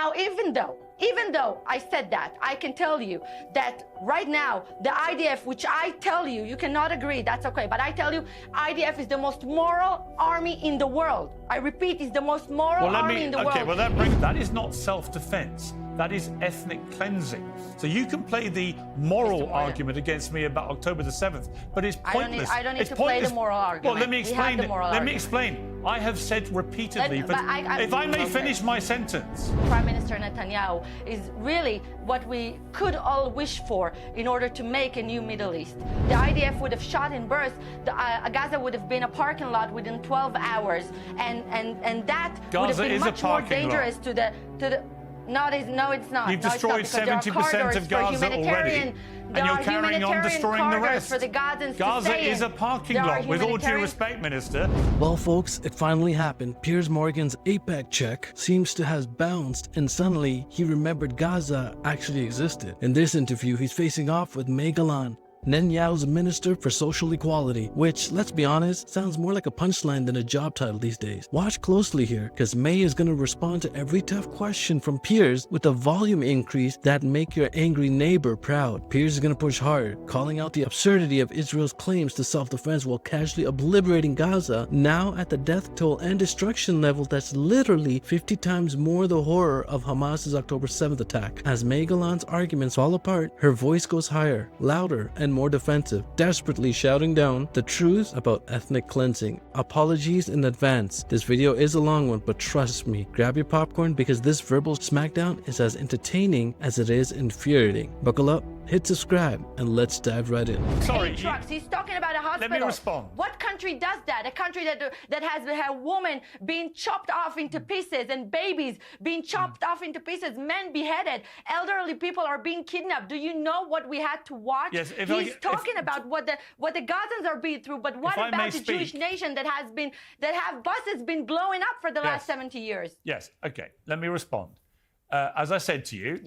Now, even though I said that, I can tell you that right now, the IDF, which I tell you, you cannot agree, that's okay, but I tell you, IDF is the most moral army in the world. I repeat, it's the most moral army in the world. Okay, well, that is not self-defense. That is ethnic cleansing. So you can play the moral argument against me about October the 7th, but it's pointless. I don't need to play the moral argument. Well, let me explain. Let me explain. I have said repeatedly, if I may finish my sentence. Prime Minister Netanyahu is really what we could all wish for in order to make a new Middle East. The IDF would have shot in burst. Gaza would have been a parking lot within 12 hours, and that would have been much more dangerous to the. No, it's not. You've destroyed 70% of Gaza already, and you're carrying on destroying the rest. For the Gazans Gaza is a parking lot, with all due respect, Minister. Well, folks, it finally happened. Piers Morgan's APEC check seems to have bounced, and suddenly he remembered Gaza actually existed. In this interview, he's facing off with May Golan, Netanyahu's Minister for Social Equality, which, let's be honest, sounds more like a punchline than a job title these days. Watch closely here, because May is going to respond to every tough question from Piers with a volume increase that make your angry neighbor proud. Piers is going to push hard, calling out the absurdity of Israel's claims to self-defense while casually obliterating Gaza, now at the death toll and destruction level that's literally 50 times more the horror of Hamas's October 7th attack. As May Golan's arguments fall apart, her voice goes higher, louder, and more defensive, desperately shouting down the truth about ethnic cleansing. Apologies in advance. This video is a long one, but trust me, grab your popcorn because this verbal smackdown is as entertaining as it is infuriating. Buckle up, hit subscribe, and let's dive right in. Sorry, trucks. He's talking about a hospital. Let me respond. What country does that? A country that has a woman being chopped off into pieces and babies being chopped off into pieces, men beheaded, elderly people are being kidnapped. Do you know what we had to watch? Yes, He's talking about what the Gazans are being through, but what about the Jewish nation that have buses been blowing up for the last 70 years? Yes. Okay. Let me respond. As I said to you,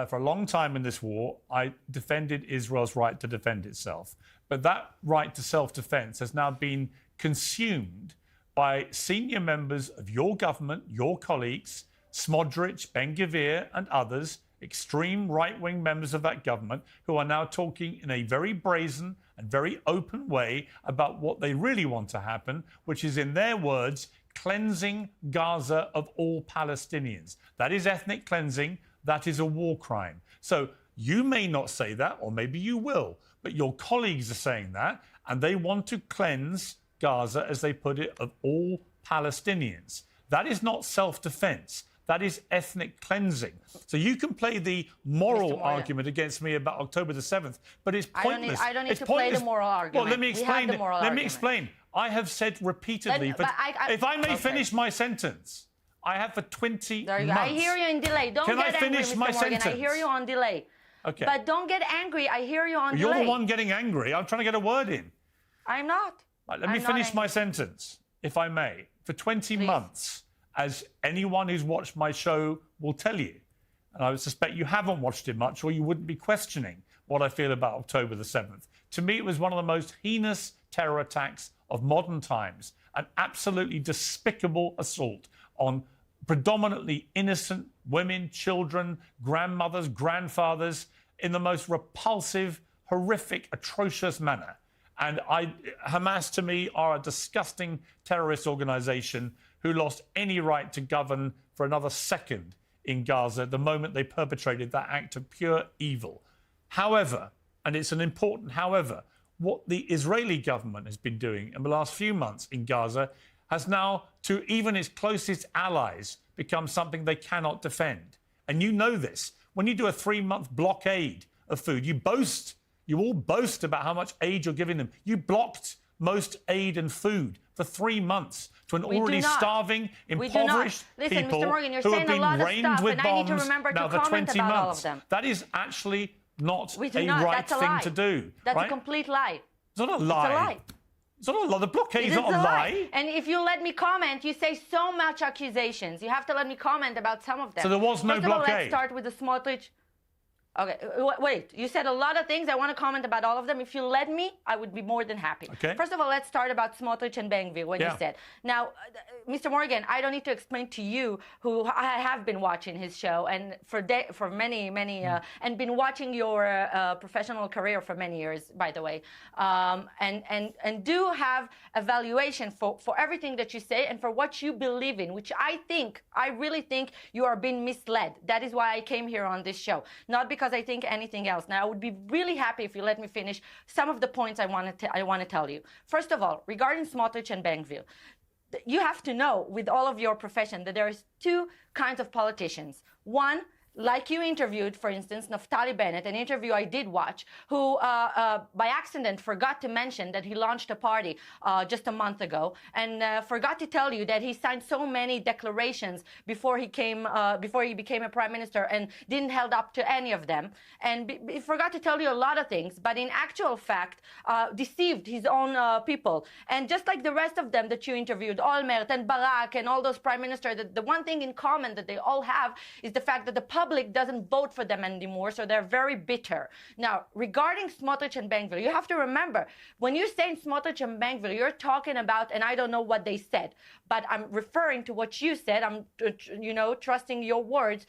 for a long time in this war, I defended Israel's right to defend itself. But that right to self-defense has now been consumed by senior members of your government, your colleagues, Smodrich, Ben-Gvir and others, extreme right-wing members of that government, who are now talking in a very brazen and very open way about what they really want to happen, which is, in their words, cleansing Gaza of all Palestinians. That is ethnic cleansing. That is a war crime. So you may not say that, or maybe you will, but your colleagues are saying that, and they want to cleanse Gaza, as they put it, of all Palestinians. That is not self-defense. That is ethnic cleansing. So you can play the moral argument against me about October the 7th, but it's pointless. I don't need to play the moral argument. Well, let me explain. Let me explain. I have said repeatedly, if I may finish my sentence, I have for 20 months. I hear you in delay. Don't get angry, Mr. Morgan. I hear you on delay. Okay. But don't get angry. I hear you on delay. You're the one getting angry. I'm trying to get a word in. I'm not. Right, let me finish my sentence, if I may. For 20 months, as anyone who's watched my show will tell you, and I would suspect you haven't watched it much, or you wouldn't be questioning what I feel about October the 7th. To me, it was one of the most heinous terror attacks of modern times, an absolutely despicable assault on predominantly innocent women, children, grandmothers, grandfathers, in the most repulsive, horrific, atrocious manner. And Hamas, to me, are a disgusting terrorist organization who lost any right to govern for another second in Gaza the moment they perpetrated that act of pure evil. However, and it's an important however, what the Israeli government has been doing in the last few months in Gaza has now, to even its closest allies, become something they cannot defend. And you know this. When you do a 3-month blockade of food, you all boast about how much aid you're giving them. You blocked most aid and food for 3 months to an already starving, impoverished people Mr. Morgan, you're who saying have been rained with bombs now for 20 months. That is actually not a right thing to do. That's a complete lie. It's not a lie. It's a lie. It's not a lie. The blockade is not a lie. And if you let me comment, you say so much accusations. You have to let me comment about some of them. So there was no blockade. Let's start with the Smotrich. Okay, wait. You said a lot of things. I want to comment about all of them. If you let me, I would be more than happy. Okay. First of all, let's start about Smotrich and Ben Gvir, when you said. Now, Mr. Morgan, I don't need to explain to you, who I have been watching his show and for many, and been watching your professional career for many years, by the way, and do have evaluation for everything that you say and for what you believe in, which I really think you are being misled. That is why I came here on this show, not because I think anything else. Now, I would be really happy if you let me finish some of the points I want to tell you. First of all, regarding Smotrich and Ben Gvir, you have to know, with all of your profession, that there is two kinds of politicians. One, like you interviewed, for instance, Naftali Bennett, an interview I did watch, who by accident forgot to mention that he launched a party just a month ago, and forgot to tell you that he signed so many declarations before he became a prime minister and didn't held up to any of them, and he forgot to tell you a lot of things, but in actual fact deceived his own people. And just like the rest of them that you interviewed, Olmert and Barak and all those prime ministers, the one thing in common that they all have is the fact that the public doesn't vote for them anymore, so they're very bitter. Now, regarding Smotrich and Ben Gvir, you have to remember, when you say Smotrich and Ben Gvir, you're talking about, and I don't know what they said, but I'm referring to what you said. I'm, trusting your words.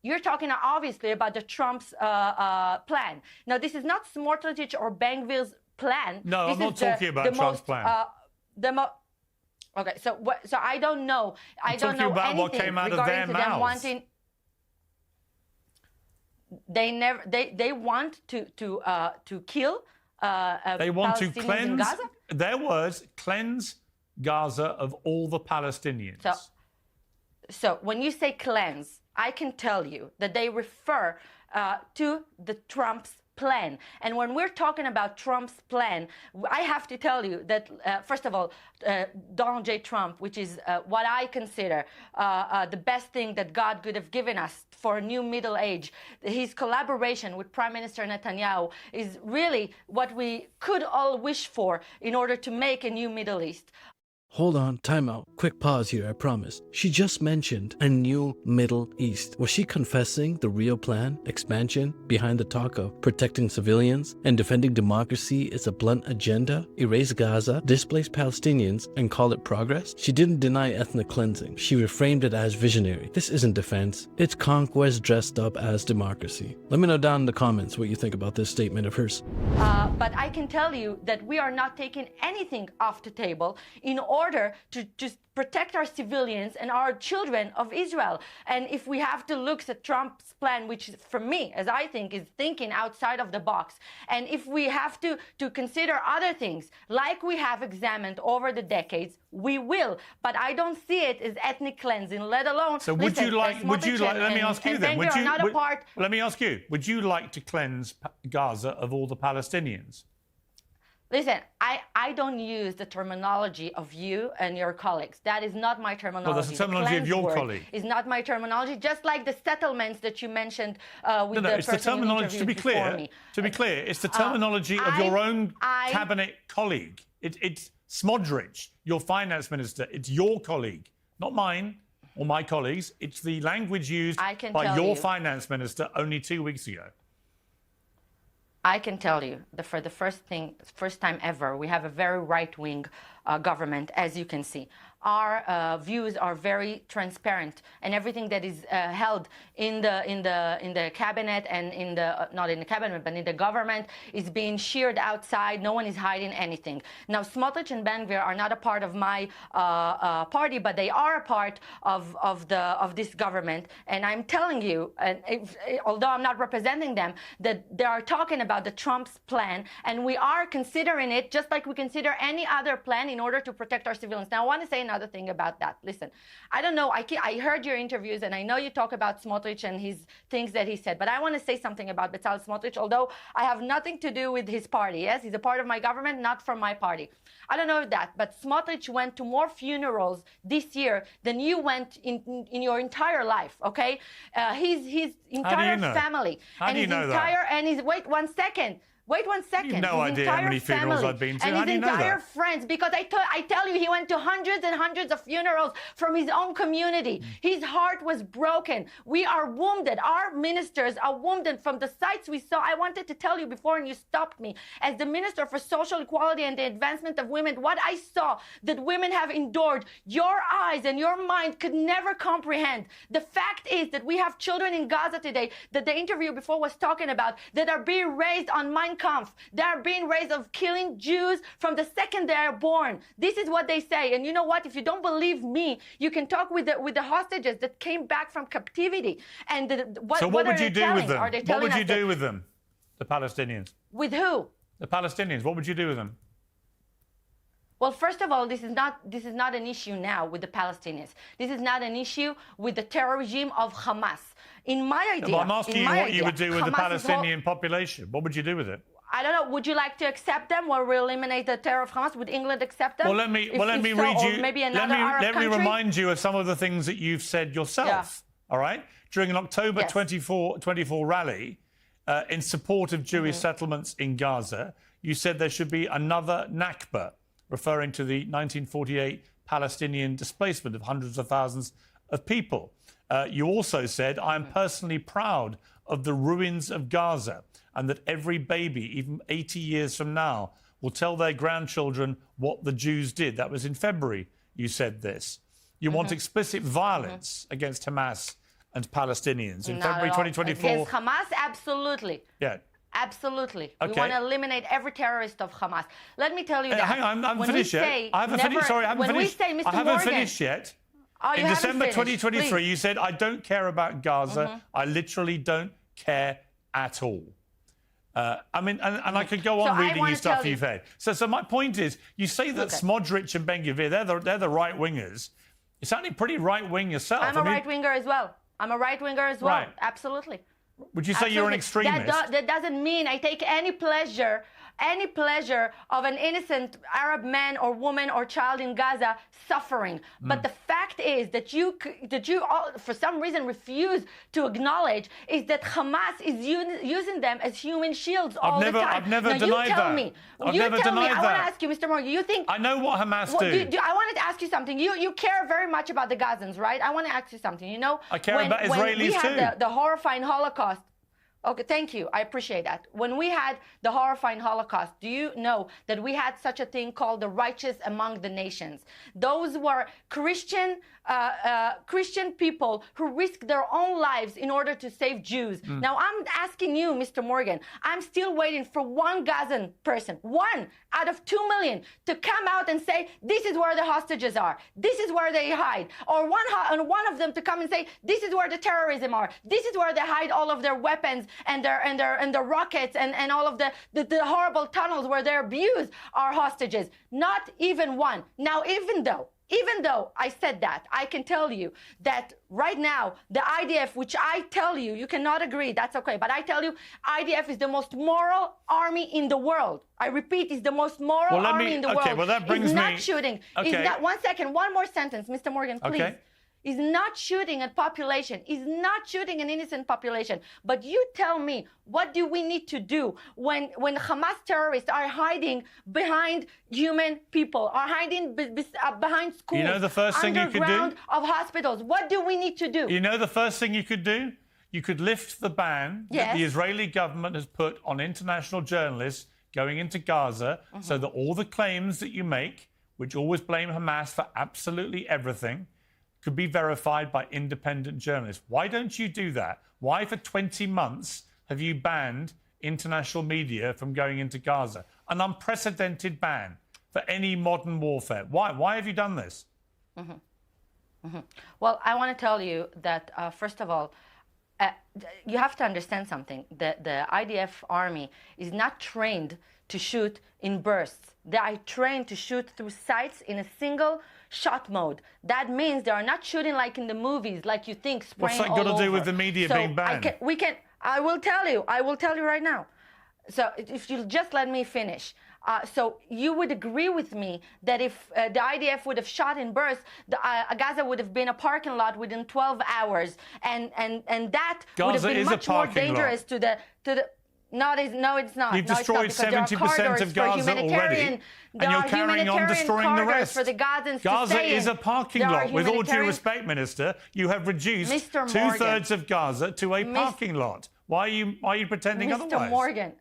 You're talking obviously about the Trump's plan. Now, this is not Smotrich or Ben Gvir's plan. No, I'm not talking about Trump's plan. Okay, so I don't know. I don't know about anything what came out of their regarding to mouths. them wanting. They want to kill they want Palestinians to cleanse, in Gaza? their words, cleanse Gaza of all the Palestinians. So when you say cleanse, I can tell you that they refer to the Trump's plan. And when we're talking about Trump's plan, I have to tell you that, first of all, Donald J. Trump, which is what I consider the best thing that God could have given us for a new middle age, his collaboration with Prime Minister Netanyahu is really what we could all wish for in order to make a new Middle East. Hold on, time out. Quick pause here, I promise. She just mentioned a new Middle East. Was she confessing the real plan, expansion, behind the talk of protecting civilians and defending democracy is a blunt agenda? Erase Gaza, displace Palestinians, and call it progress? She didn't deny ethnic cleansing. She reframed it as visionary. This isn't defense. It's conquest dressed up as democracy. Let me know down in the comments what you think about this statement of hers. But I can tell you that we are not taking anything off the table in order to just protect our civilians and our children of Israel. And if we have to look at Trump's plan, which for me, as I think, is thinking outside of the box, and if we have to consider other things, like we have examined over the decades, we will. But I don't see it as ethnic cleansing, let alone... So let me ask you then, let me ask you, would you like to cleanse Gaza of all the Palestinians? Listen, I don't use the terminology of you and your colleagues. That is not my terminology. Well, that's the terminology of your colleague. Is not my terminology, just like the settlements that you mentioned with the it's the terminology, to be clear, it's the terminology of your own cabinet colleague. It's Smodrich, your finance minister. It's your colleague, not mine or my colleagues. It's the language used by your finance minister only 2 weeks ago. I can tell you that for the first time ever, we have a very right-wing government, as you can see. Our views are very transparent, and everything that is held in the cabinet and in the not in the cabinet but in the government is being shared outside. No one is hiding anything. Now, Smotrich and Ben Gvir are not a part of my party, but they are a part of this government. And I'm telling you, and although I'm not representing them, that they are talking about the Trump's plan, and we are considering it just like we consider any other plan in order to protect our civilians. Now, I want to say another thing about that. Listen, I don't know. I heard your interviews, and I know you talk about Smotrich and his things that he said, but I want to say something about Bezalel Smotrich, although I have nothing to do with his party. Yes, he's a part of my government, not from my party. I don't know that, but Smotrich went to more funerals this year than you went in your entire life, okay? His entire family. How do you know that? Wait 1 second. Wait 1 second. You've no idea how many funerals I've been to. And How do his you know entire that? friends, because I tell you, he went to hundreds and hundreds of funerals from his own community. His heart was broken. We are wounded. Our ministers are wounded from the sights we saw. I wanted to tell you before, and you stopped me. As the Minister for Social Equality and the Advancement of Women, what I saw that women have endured, your eyes and your mind could never comprehend. The fact is that we have children in Gaza today that the interview before was talking about that are being raised on Mein Kampf. They are being raised of killing Jews from the second they are born. This is what they say. And you know what? If you don't believe me, you can talk with the hostages that came back from captivity. And So what would you do with them? What would you do with them, the Palestinians? With who? The Palestinians. What would you do with them? Well, first of all, this is not an issue now with the Palestinians. This is not an issue with the terror regime of Hamas. In my idea, I'm asking you what you would do with the Hamas Palestinian population. What would you do with it? I don't know. Would you like to accept them, or we eliminate the terror of Hamas? Would England accept them? Well, let me read you. Maybe another Arab let me country? remind you of some of the things that you've said yourself. Yeah. All right, during an October Yes. 24 rally in support of Jewish settlements in Gaza, you said there should be another Nakba, referring to the 1948 Palestinian displacement of hundreds of thousands of people. You also said, I am personally proud of the ruins of Gaza, and that every baby, even 80 years from now, will tell their grandchildren what the Jews did. That was in February, you said this. You want explicit violence against Hamas and Palestinians. In Not February at all. 2024... Against Hamas, absolutely. Yeah. Absolutely. Okay. We want to eliminate every terrorist of Hamas. Let me tell you that. Hang on, I haven't when finished we yet. say I haven't never, finished. Sorry, I haven't when finished. We say, Mr. I haven't Morgan, finished yet. Oh, you in haven't December finished. 2023, Please. you said, I don't care about Gaza. I literally don't care at all. I mean, and I could go on So I reading wanna you stuff tell you- you've had. So my point is, you say that Smodrich and Ben-Gvir, they're the right-wingers. You're sounding pretty right-wing yourself. I'm a right-winger as well. I'm a right-winger as well. Right. Absolutely. Would you say you're an Absolutely. extremist? That doesn't mean I take any pleasure of an innocent Arab man or woman or child in Gaza suffering. But the fact is that you all, for some reason, refuse to acknowledge is that Hamas is using them as human shields all the time. I've never now, denied you tell that. Me, I've you never tell me. denied I want that. to ask you, Mr. Morgan. You think? I know what Hamas Well, do. I wanted to ask you something. You care very much about the Gazans, right? I want to ask you something. You know, I care about when Israelis we had too. the horrifying Holocaust. Okay, thank you. I appreciate that. When we had the horrifying Holocaust, do you know that we had such a thing called the righteous among the nations? Those were Christian people who risked their own lives in order to save Jews. Now, I'm asking you, Mr. Morgan, I'm still waiting for one Gazan person, one out of 2 million, to come out and say, this is where the hostages are. This is where they hide. Or one of them to come and say, this is where the terrorism are. This is where they hide all of their weapons and their rockets and all of the horrible tunnels where they abuse our hostages. Not even one. Now, even though I said that, I can tell you that right now, the IDF, which I tell you, you cannot agree, that's okay, but I tell you, IDF is the most moral army in the world. I repeat, is the most moral army in the world. Okay, well, that brings is me... not shooting. Okay. Is not, 1 second, one more sentence, Mr. Morgan, please. Okay. Is not shooting at population, is not shooting an innocent population. But you tell me, what do we need to do when Hamas terrorists are hiding behind human people, are hiding behind schools, You know the first thing you could do? underground of hospitals? What do we need to do? You know the first thing you could do? You could lift the ban that the Israeli government has put on international journalists going into Gaza so that all the claims that you make, which always blame Hamas for absolutely everything, could be verified by independent journalists. Why don't you do that? Why for 20 months have you banned international media from going into Gaza? An unprecedented ban for any modern warfare. Why have you done this? Well, I want to tell you that, first of all, you have to understand something. The IDF army is not trained to shoot in bursts. They are trained to shoot through sights in a single shot mode. That means they are not shooting like in the movies, like you think, spraying What's that got to do with the media being banned? I will tell you right now. So if you'll just let me finish. So you would agree with me that if the IDF would have shot in bursts, Gaza would have been a parking lot within 12 hours, and that would have been much more dangerous to the. No, it's not. You've No, destroyed it's not, because there are 70% corridors of for Gaza already, humanitarian- and you're carrying on destroying the rest. For the Gazans Gaza to stay is in. a parking There are lot. With all due humanitarian- respect, Minister, you have reduced Mr. Morgan. two-thirds of Gaza to a parking lot. Why are you pretending otherwise? Mr. Morgan.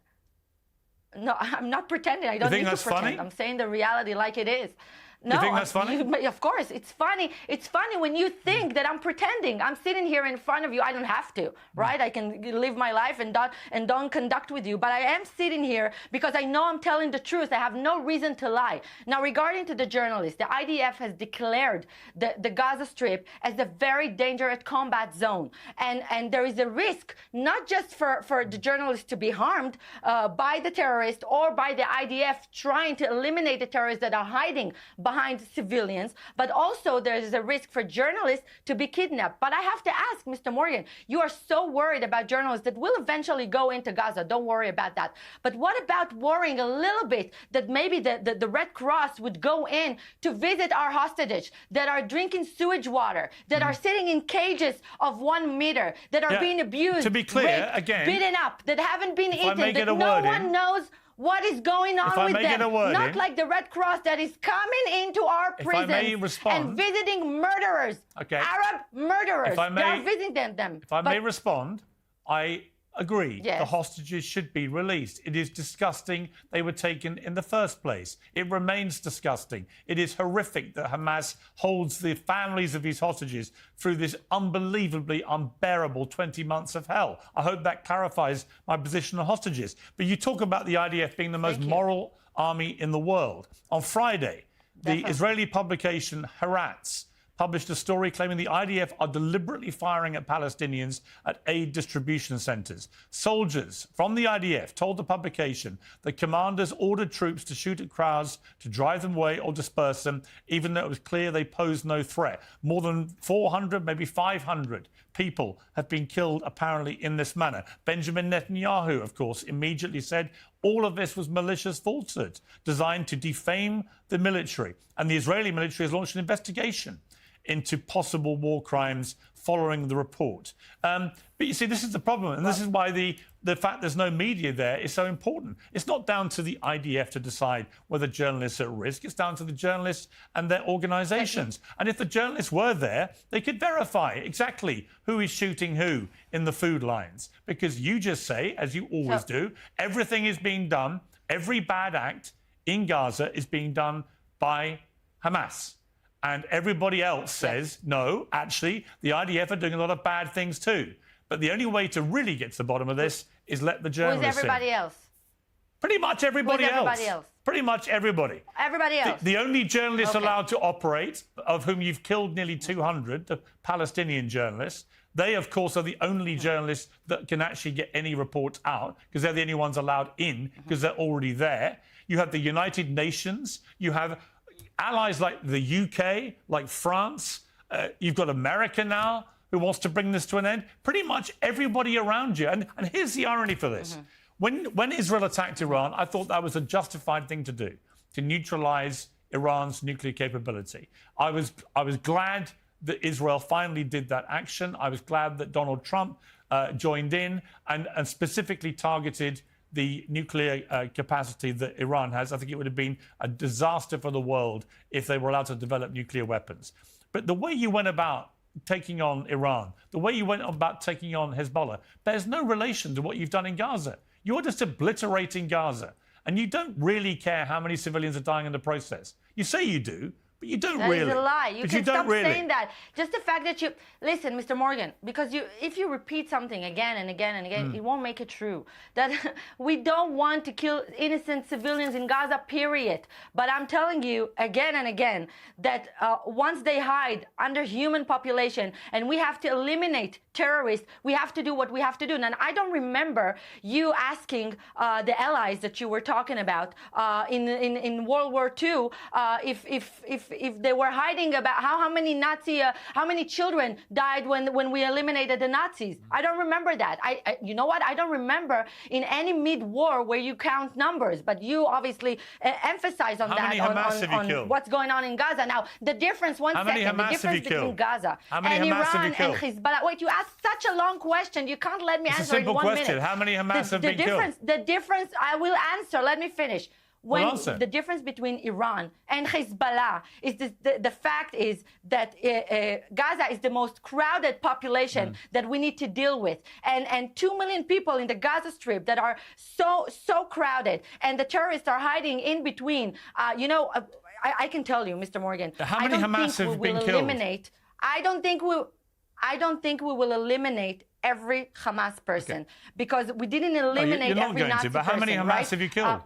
No, I'm not pretending. I don't think need to that's pretend. funny? I'm saying the reality like it is. No, You think that's funny? Of course, it's funny. It's funny when you think that I'm pretending. I'm sitting here in front of you. I don't have to, right? I can live my life and don't conduct with you. But I am sitting here because I know I'm telling the truth. I have no reason to lie. Now, regarding to the journalists, the IDF has declared the Gaza Strip as a very dangerous combat zone, and there is a risk not just for the journalists to be harmed by the terrorists or by the IDF trying to eliminate the terrorists that are hiding behind civilians, but also there is a risk for journalists to be kidnapped. But I have to ask, Mr. Morgan, you are so worried about journalists that will eventually go into Gaza. Don't worry about that. But what about worrying a little bit that maybe the Red Cross would go in to visit our hostages that are drinking sewage water, that are sitting in cages of 1 meter, that are being abused, to be clear, raped, again, beaten up, that haven't been eaten, may get that a no word in. one knows what is going on with them. Not like the Red Cross that is coming into our prisons and visiting murderers, Arab murderers. They are visiting them. If I may respond, I agree. Yes. The hostages should be released. It is disgusting they were taken in the first place. It remains disgusting. It is horrific that Hamas holds the families of these hostages through this unbelievably unbearable 20 months of hell. I hope that clarifies my position on hostages. But you talk about the IDF being the most moral army in the world. On Friday, the Israeli publication Haaretz published a story claiming the IDF are deliberately firing at Palestinians at aid distribution centres. Soldiers from the IDF told the publication that commanders ordered troops to shoot at crowds to drive them away or disperse them, even though it was clear they posed no threat. More than 400, maybe 500 people have been killed, apparently, in this manner. Benjamin Netanyahu, of course, immediately said all of this was malicious falsehood designed to defame the military. And the Israeli military has launched an investigation into possible war crimes following the report. But you see, this is the problem, and this is why the fact there's no media there is so important. It's not down to the IDF to decide whether journalists are at risk. It's down to the journalists and their organisations. And if the journalists were there, they could verify exactly who is shooting who in the food lines. Because you just say, as you always do, everything is being done, every bad act in Gaza is being done by Hamas. And everybody else says, no, actually, the IDF are doing a lot of bad things too. But the only way to really get to the bottom of this is let the journalists Who's everybody else? Pretty much everybody else. Pretty much everybody. Everybody else. The only journalists allowed to operate, of whom you've killed nearly 200, the Palestinian journalists, they, of course, are the only journalists that can actually get any reports out because they're the only ones allowed in because they're already there. You have the United Nations. You have allies like the UK, like France. You've got America now who wants to bring this to an end. Pretty much everybody around you. And here's the irony for this. When Israel attacked Iran, I thought that was a justified thing to do, to neutralise Iran's nuclear capability. I was glad that Israel finally did that action. I was glad that Donald Trump joined in and specifically targeted the nuclear capacity that Iran has. I think it would have been a disaster for the world if they were allowed to develop nuclear weapons. But the way you went about taking on Iran, the way you went about taking on Hezbollah, bears no relation to what you've done in Gaza. You're just obliterating Gaza, and you don't really care how many civilians are dying in the process. You say you do, but you don't really. That is a lie. You can stop really. saying that. Just the fact that you... Listen, Mr. Morgan, because if you repeat something again and again and again, it won't make it true. That we don't want to kill innocent civilians in Gaza, period. But I'm telling you again and again that once they hide under human population and we have to eliminate terrorists, we have to do what we have to do. And I don't remember you asking the allies that you were talking about in World War II if if they were hiding about how many how many children died when we eliminated the Nazis. I don't remember that. You know what? I don't remember in any mid-war where you count numbers, but you obviously emphasize on How many Hamas have you killed? What's going on in Gaza. Now, the difference, How many Hamas have you between killed? Gaza How many and Hamas have you Iran killed? and Hezbollah. Wait, you asked such a long question. You can't let me It's a answer in simple 1 question. minute. How many Hamas have been killed? The difference, I will answer. Let me finish. Answer. The difference between Iran and Hezbollah is the fact is that Gaza is the most crowded population that we need to deal with, and 2 million people in the Gaza Strip that are so crowded, and the terrorists are hiding in between. I can tell you, Mr. Morgan. How many Hamas have been killed? I don't think we will eliminate every Hamas person because we didn't eliminate you're not every going Nazi to, but how many person, Hamas right? have you killed?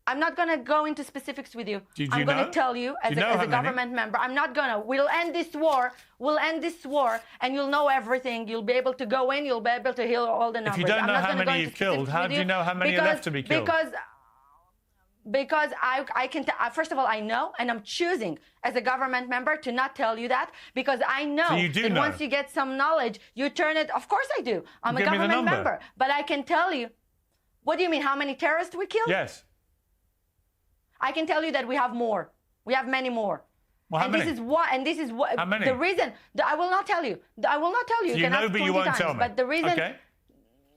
I'm not going to go into specifics with you. I'm going to tell you as a government member. I'm not going to. We'll end this war. We'll end this war, and you'll know everything. You'll be able to go in. You'll be able to heal all the numbers. If you don't know how many you've killed, how do you know how many are left to be killed? Because I can first of all, I know, and I'm choosing as a government member to not tell you that because I know that once you get some knowledge, you turn it. Of course I do. I'm a government member. But I can tell you. What do you mean? How many terrorists we killed? Yes. I can tell you that we have more. We have many more. Well, how many? This is what How many? the reason. I will not tell you. I will not tell you. So you know, but you won't tell me. But the reason. Okay.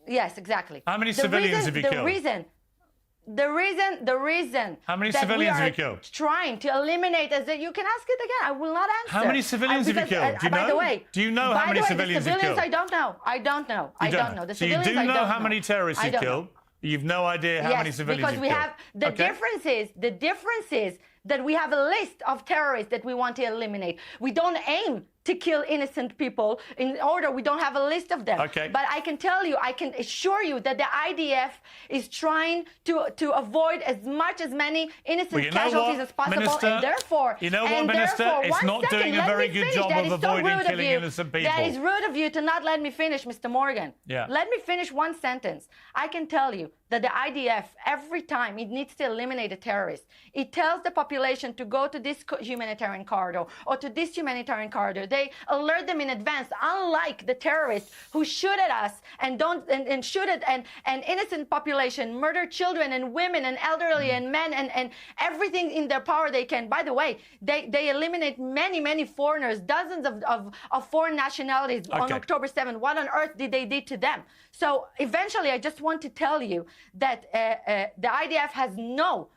Yes, exactly. How many civilians have you killed? The reason. How many civilians have you killed? Trying to eliminate is that you can ask it again. I will not answer. How many civilians have you killed? Do you know? By the way, do you know how many civilians you've killed? I don't know. I don't know. I don't know. So you do know how many terrorists you've killed? You've no idea how many civilians you've killed? Yes, because the difference is that we have a list of terrorists that we want to eliminate. We don't aim to kill innocent people in order. We don't have a list of them. Okay. But I can tell you, I can assure you that the IDF is trying to avoid as many innocent casualties as possible. Minister, and therefore, Minister, it's not doing a very good job of avoiding killing innocent people. That is rude of you to not let me finish, Mr. Morgan. Yeah. Let me finish one sentence. I can tell you that the IDF, every time it needs to eliminate a terrorist, it tells the population to go to this humanitarian corridor or to this humanitarian corridor. They alert them in advance, unlike the terrorists who shoot at us and shoot at an innocent population, murder children and women and elderly and men and everything in their power they can. By the way, they eliminate many foreigners, dozens of foreign nationalities on October 7th. What on earth did they do to them? So eventually, I just want to tell you that the IDF has no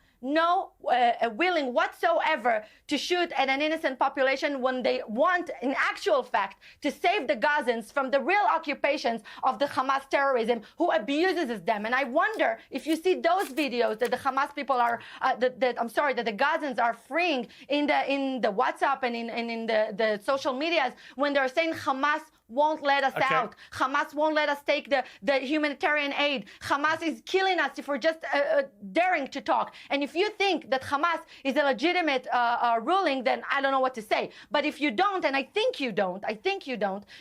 willing whatsoever to shoot at an innocent population when they want, in actual fact, to save the Gazans from the real occupations of the Hamas terrorism who abuses them. And I wonder if you see those videos that the Hamas people are, that the Gazans are freeing in the WhatsApp and in the social medias when they're saying Hamas won't let us out. Hamas won't let us take the humanitarian aid. Hamas is killing us if we're just daring to talk. And if you think that Hamas is a legitimate ruling, then I don't know what to say. But if you don't, and I think you don't,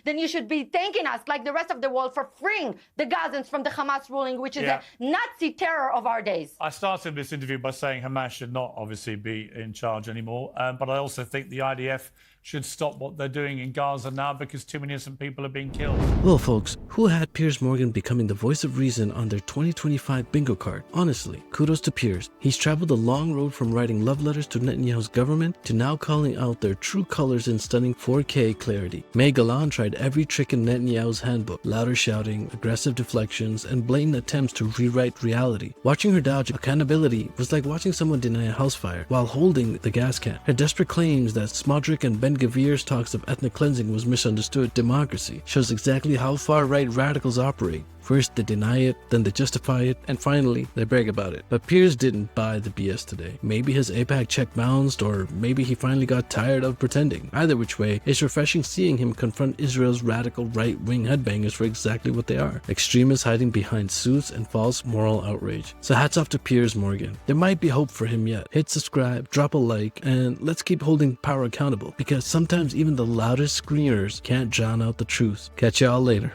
then you should be thanking us like the rest of the world for freeing the Gazans from the Hamas ruling, which is a Nazi terror of our days. I started this interview by saying Hamas should not obviously be in charge anymore. But I also think the IDF should stop what they're doing in Gaza now because too many innocent people are being killed. Well, folks, who had Piers Morgan becoming the voice of reason on their 2025 bingo card? Honestly, kudos to Piers. He's traveled a long road from writing love letters to Netanyahu's government to now calling out their true colors in stunning 4K clarity. May Golan tried every trick in Netanyahu's handbook: louder shouting, aggressive deflections, and blatant attempts to rewrite reality. Watching her dodge accountability was like watching someone deny a house fire while holding the gas can. Her desperate claims that Smodrick and Ben-Gvir's talks of ethnic cleansing was misunderstood democracy shows exactly how far-right radicals operate. First they deny it, then they justify it, and finally they brag about it. But Piers didn't buy the BS today. Maybe his AIPAC check bounced, or maybe he finally got tired of pretending. Either which way, it's refreshing seeing him confront Israel's radical right-wing headbangers for exactly what they are: extremists hiding behind suits and false moral outrage. So hats off to Piers Morgan. There might be hope for him yet. Hit subscribe, drop a like, and let's keep holding power accountable, because sometimes even the loudest screamers can't drown out the truth. Catch y'all later.